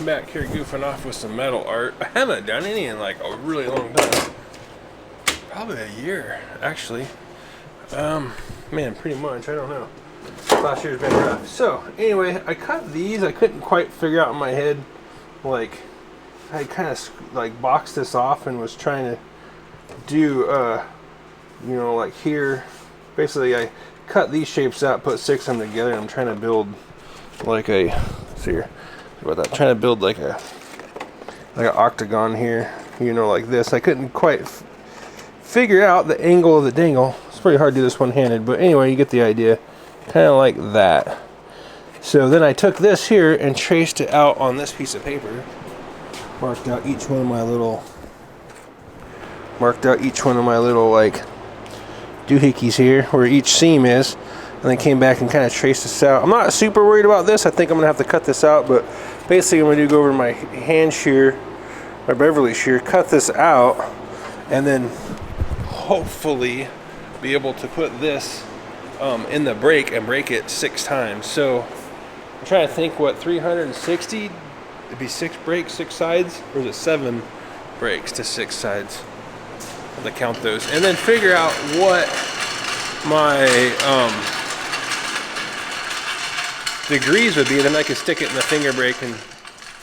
back here goofing off with some metal art. I haven't done any in like a really long time. Probably a year, actually. Man, pretty much, I don't know. Last year's been rough. So, anyway, I cut these. I couldn't quite figure out in my head, like, I kind of like boxed this off and was trying to do, you know, like here. Basically, I cut these shapes out, put 6 of them together, and I'm trying to build like a, let's see here, about that, trying to build like an octagon here, you know, like this. I couldn't quite figure out the angle of the dangle. It's pretty hard to do this one-handed, but anyway, you get the idea. Kind of like that. So then I took this here and traced it out on this piece of paper. Marked out each one of my little like doohickeys here, where each seam is, and then came back and kind of traced this out. I'm not super worried about this. I think I'm gonna have to cut this out, but basically I'm gonna go over my hand shear, my Beverly shear, cut this out, and then hopefully be able to put this in the brake and break it 6 times. So I'm trying to think, what, 360? It'd be 6 brakes, 6 sides, or is it 7 brakes to 6 sides? I have to count those, and then figure out what my degrees would be. Then I could stick it in the finger brake and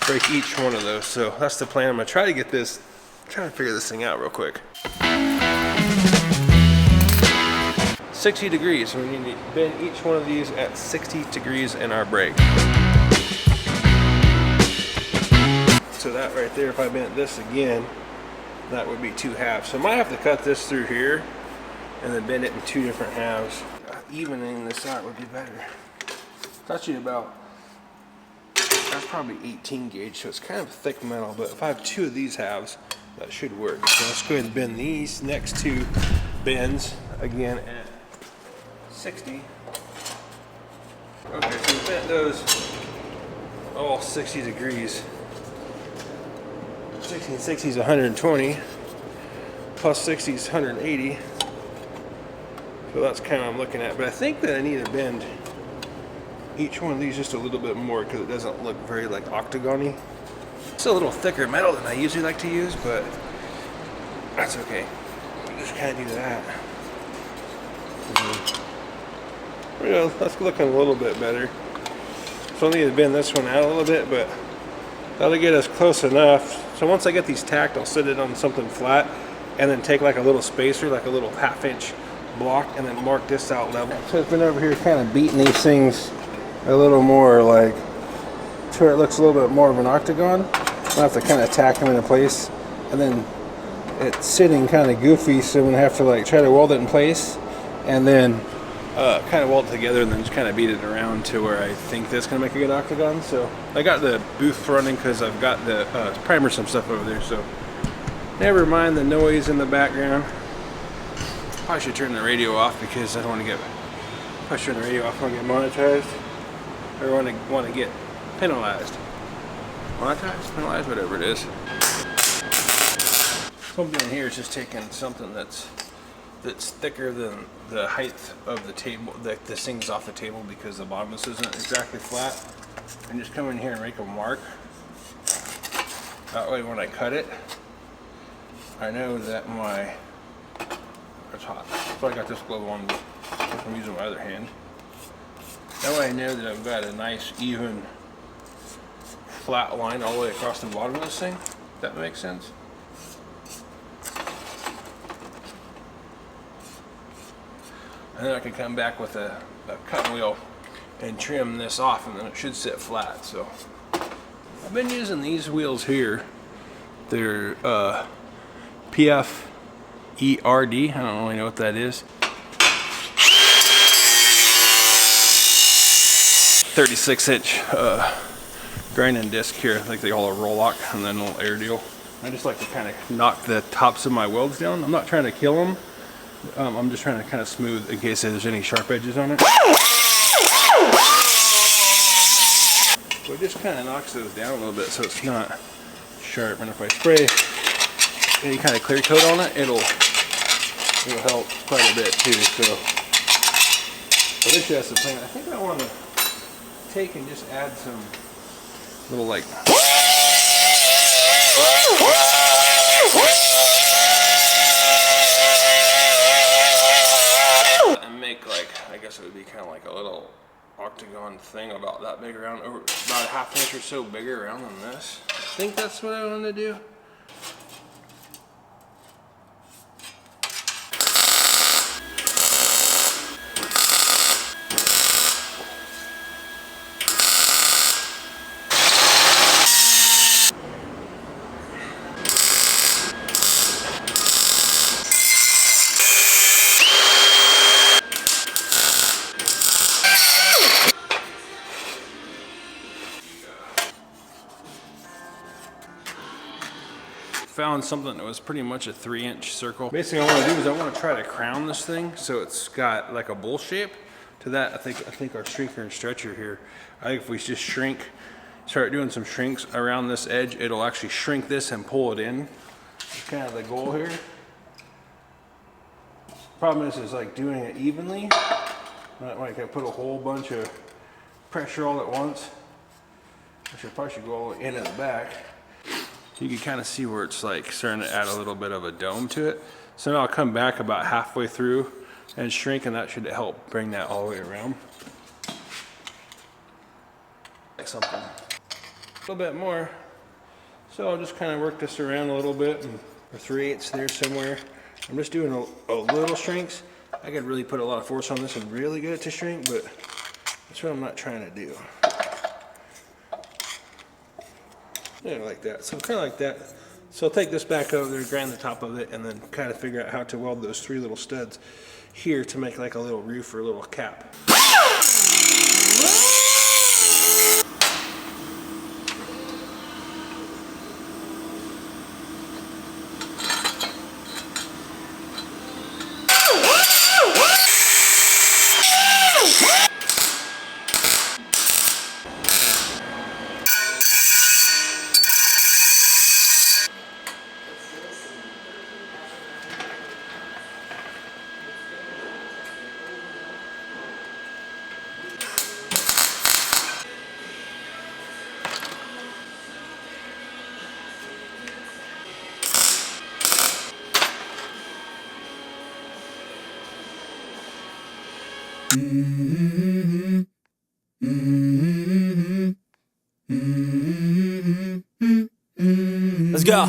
break each one of those. So that's the plan. I'm gonna try to get this. Trying to figure this thing out real quick. 60 degrees, so we need to bend each one of these at 60 degrees in our brake. So that right there, if I bent this again, that would be 2 halves. So I might have to cut this through here and then bend it in 2 different halves. Evening this out would be better. It's actually about, that's probably 18 gauge, so it's kind of thick metal, but if I have 2 of these halves, that should work. So let's go ahead and bend these next 2 bends again at 60. Okay, so we bent those all 60 degrees. 60 and 60 is 120, plus 60 is 180. So that's kind of what I'm looking at. But I think that I need to bend each one of these just a little bit more because it doesn't look very like octagon-y. It's a little thicker metal than I usually like to use, but that's okay. We just kind of do that. You know, that's looking a little bit better. So I need to bend this one out a little bit, but that'll get us close enough. So once I get these tacked, I'll sit it on something flat and then take like a little spacer, like a little 1/2-inch block, and then mark this out level. So I've been over here kind of beating these things a little more, like to where it looks a little bit more of an octagon. I'll have to kind of tack them into place, and then it's sitting kind of goofy, so I'm gonna have to like try to weld it in place and then kind of weld it together and then just kind of beat it around to where I think that's gonna make a good octagon. So I got the booth running because I've got the primer some stuff over there, so never mind the noise in the background. Probably should turn the radio off because I don't want to get, if I turn the radio off, I want to get monetized or want to get penalized. Monetized, penalized, whatever it is. So I'm doing here is just taking something that's thicker than the height of the table, that this thing's off the table because the bottom of this isn't exactly flat, and just come in here and make a mark. That way when I cut it, I know that it's hot. So I got this glove on, I'm using my other hand. That way I know that I've got a nice even flat line all the way across the bottom of this thing. If that makes sense. And then I can come back with a cutting wheel and trim this off, and then it should sit flat. So I've been using these wheels here. They're PFERD. I don't really know what that is. 36-inch grinding disc here. I think they call it a roll lock, and then a little air deal. I just like to kind of knock the tops of my welds down. I'm not trying to kill them. I'm just trying to kind of smooth in case there's any sharp edges on it. So it just kind of knocks those down a little bit so it's not sharp. And if I spray any kind of clear coat on it, it'll help quite a bit too. So this is the plan. I think I want to take and just add some little like And make like, I guess it would be kind of like a little octagon thing about that big around, over about a half inch or so bigger around than this. I think that's what I want to do. Found something that was pretty much a 3-inch circle. Basically, what I want to do is I want to try to crown this thing so it's got like a bowl shape. To that, I think our shrinker and stretcher here, I think if we just start doing some shrinks around this edge, it'll actually shrink this and pull it in. That's kind of the goal here. Problem is like doing it evenly. Not like I put a whole bunch of pressure all at once. I probably should go all the way into the back. You can kind of see where it's like starting to add a little bit of a dome to it. So now I'll come back about halfway through and shrink, and that should help bring that all the way around. Like something. A little bit more. So I'll just kind of work this around a little bit, and for 3/8 there somewhere. I'm just doing a little shrinks. I could really put a lot of force on this and really get it to shrink, but that's what I'm not trying to do. Yeah, like that. So kind of like that. So I'll take this back over there, grind the top of it, and then kind of figure out how to weld those 3 little studs here to make like a little roof or a little cap. Let's go.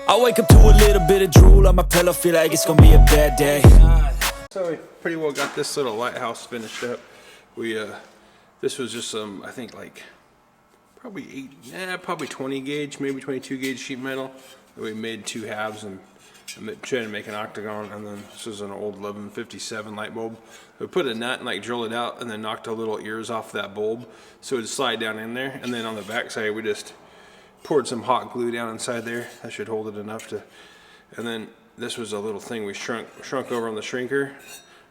I wake up to a little bit of drool on my pillow, feel like it's gonna be a bad day. So we pretty well got this little lighthouse finished up. This was just some, I think like probably 20 gauge, maybe 22 gauge sheet metal. We made 2 halves and trying to make an octagon, and then this is an old 1157 light bulb. We put a nut and like drill it out, and then knocked the little ears off that bulb so it would slide down in there. And then on the back side we just poured some hot glue down inside there. That should hold it enough to. And then this was a little thing we shrunk over on the shrinker.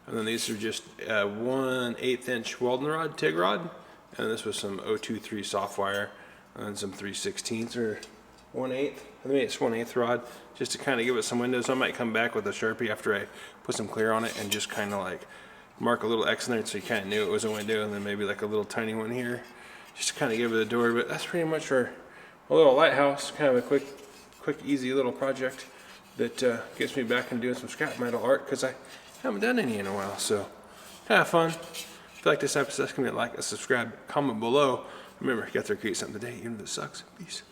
And then these are just 1/8 inch welding rod, TIG rod. And this was some 023 soft wire, and then some 3/16 or 1/8. I think it's 1/8 rod, just to kind of give it some windows. I might come back with a Sharpie after I put some clear on it and just kind of like mark a little X in there so you kind of knew it was a window, and then maybe like a little tiny one here, just to kind of give it a door. But that's pretty much our little lighthouse, kind of a quick, easy little project that gets me back into doing some scrap metal art, because I haven't done any in a while. So kind of fun. If you like this episode, give me a like, a subscribe, comment below. Remember, you got to create something today, even if it sucks. Peace.